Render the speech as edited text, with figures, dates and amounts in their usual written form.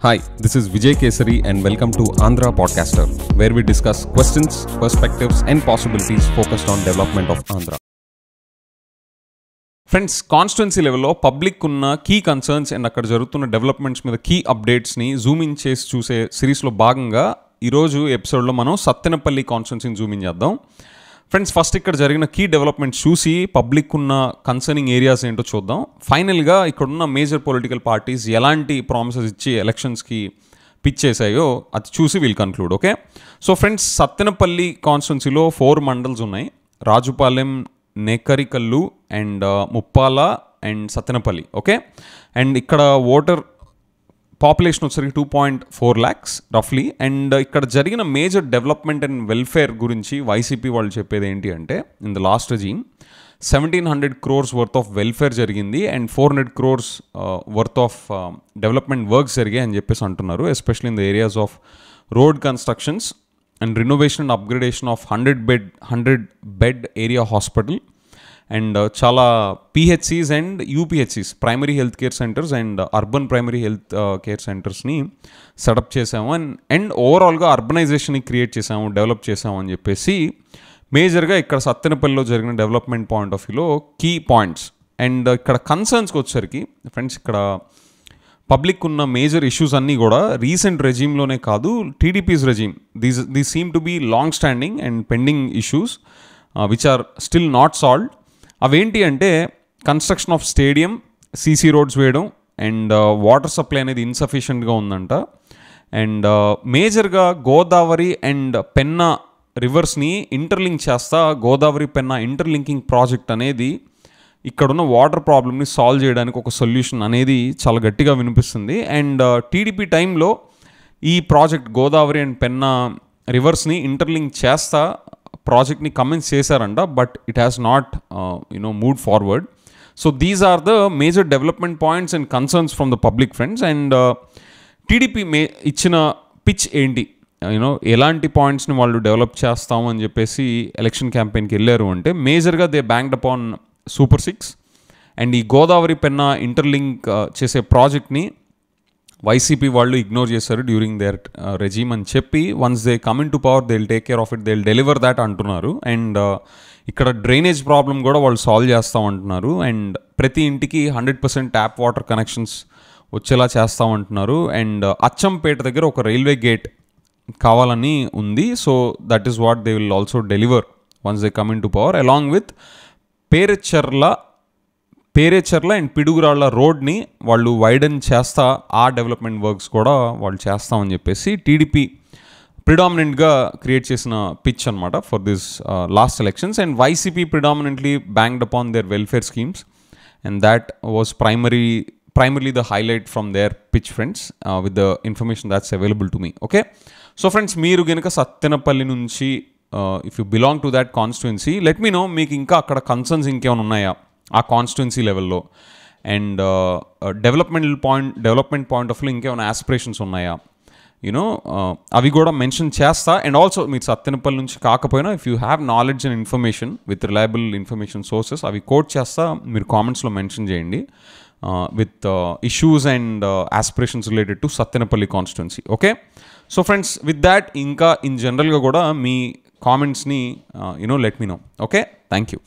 Hi, this is Vijay Kesari and welcome to Andhra Podcaster, where we discuss questions, perspectives and possibilities focused on development of Andhra. Friends, constituency లెవెల్లో public ఉన్న key concerns and అక్కడ జరుగుతున్న developments మీద key అప్డేట్స్ని Zoom in చేసి చూసే సిరీస్లో భాగంగా ఈరోజు ఎపిసోడ్లో మనం సత్తెనపల్లి కాన్స్టిట్యున్సీని జూమ్ ఇన్ చేద్దాం. ఫ్రెండ్స్, ఫస్ట్ ఇక్కడ జరిగిన కీ డెవలప్మెంట్స్ చూసి పబ్లిక్ ఉన్న కన్సర్నింగ్ ఏరియాస్ ఏంటో చూద్దాం. ఫైనల్గా ఇక్కడున్న మేజర్ పొలిటికల్ పార్టీస్ ఎలాంటి ప్రామిసెస్ ఇచ్చి ఎలక్షన్స్కి పిచ్ చేశాయో అది చూసి we'll conclude. Okay, so friends, Sattenapalli కాన్స్టిట్యున్సీలో 4 మండల్స్ ఉన్నాయి: Rajupalem, Nekarikallu and Muppala and Sattenapalli. Okay, and ఇక్కడ ఓటర్ పాపులేషన్ వచ్చేసరికి 2.4 lakhs రఫ్లీ. అండ్ ఇక్కడ జరిగిన మేజర్ డెవలప్మెంట్ అండ్ వెల్ఫేర్ గురించి వైసీపీ వాళ్ళు చెప్పేది ఏంటి అంటే, in the last regime 1700 crores worth of welfare జరిగింది and 400 crores worth of development works జరిగాయి అని చెప్పేసి అంటున్నారు. Especially in the areas of road constructions and renovation and upgradation of 100 bed area hospital and చాలా PHCs and UPHCs, primary health care centres and urban primary health care సెంటర్స్ని set up చేసాము and ఓవరాల్గా అర్బనైజేషన్ని create చేసాము, develop చేసాము అని చెప్పేసి మేజర్గా ఇక్కడ సత్తెనపల్లిలో జరిగిన డెవలప్మెంట్ పాయింట్ ఆఫ్ వ్యూలో కీ పాయింట్స్. అండ్ ఇక్కడ కన్సర్న్స్కి వచ్చేసరికి ఫ్రెండ్స్, ఇక్కడ పబ్లిక్ ఉన్న మేజర్ ఇష్యూస్ అన్నీ కూడా రీసెంట్ రెజీమ్లోనే కాదు, TDP's regime, these seem to be long standing and pending issues which are still not solved. అవేంటి అంటే construction of stadium, CC roads వేయడం అండ్ వాటర్ సప్లై అనేది ఇన్సఫిషియెంట్గా ఉందంట. అండ్ మేజర్గా గోదావరి అండ్ పెన్నా రివర్స్ని ఇంటర్లింక్ చేస్తా గోదావరి పెన్నా ఇంటర్లింకింగ్ ప్రాజెక్ట్ అనేది ఇక్కడున్న వాటర్ ప్రాబ్లమ్ని సాల్వ్ చేయడానికి ఒక సొల్యూషన్ అనేది చాలా గట్టిగా వినిపిస్తుంది. అండ్ టీడీపీ టైంలో ఈ ప్రాజెక్ట్ గోదావరి అండ్ పెన్నా రివర్స్ని ఇంటర్లింక్ చేస్తా ప్రాజెక్ట్ని కమెన్స్ చేశారంట, but it has not move forward. So these are the major development points and concerns from the public friends. And TDP ఇచ్చిన పిచ్ ఏంటి, ఎలాంటి పాయింట్స్ని వాళ్ళు డెవలప్ చేస్తాము అని చెప్పేసి ఎలక్షన్ క్యాంపెయిన్కి వెళ్ళారు అంటే, మేజర్గా they banked upon super 6 and ఈ గోదావరి పెన్నా ఇంటర్లింక్ చేసే ప్రాజెక్ట్ని వైసీపీ వాళ్ళు ఇగ్నోర్ చేశారు డ్యూరింగ్ దేర్ రెజీమ్ అని చెప్పి, once they come into power they will take care of it, they will deliver that అంటున్నారు. అండ్ ఇక్కడ డ్రైనేజ్ ప్రాబ్లం కూడా వాళ్ళు సాల్వ్ చేస్తామంటున్నారు అండ్ ప్రతి ఇంటికి 100% ట్యాప్ వాటర్ కనెక్షన్స్ వచ్చేలా చేస్తామంటున్నారు. అండ్ అచ్చంపేట దగ్గర ఒక రైల్వే గేట్ కావాలని ఉంది. So that is what they will also deliver once they come into power, along with Perecherla and Piduguralla రోడ్ని వాళ్ళు వైడన్ చేస్తా ఆ డెవలప్మెంట్ వర్క్స్ కూడా వాళ్ళు చేస్తామని చెప్పేసి టీడీపీ ప్రిడామినెంట్గా క్రియేట్ చేసిన పిచ్ అనమాట for this last elections. And YCP predominantly banked upon their welfare schemes and that was primarily the highlight from their pitch, friends, with the information that's available to me. Okay, so friends, మీరు గనుక సత్తెనపల్లి నుంచి if you belong to that constituency, let me know మీకు ఇంకా అక్కడ concerns ఇంకేమైనా ఉన్నాయా ఆ constituency లెవెల్లో, and development point of view ఇంకేమైనా ఆస్పిరేషన్స్ ఉన్నాయా, అవి కూడా మెన్షన్ చేస్తా. అండ్ ఆల్సో మీరు సత్తెనపల్లి నుంచి కాకపోయినా if you have knowledge and information with reliable information sources అవి కోట్ చేస్తా, మీరు కామెంట్స్లో మెన్షన్ చేయండి with issues and aspirations related to Sattenapalli constituency. Okay, so friends, with that ఇంకా ఇన్ జనరల్గా కూడా మీ కామెంట్స్ని let me know. Okay, thank you.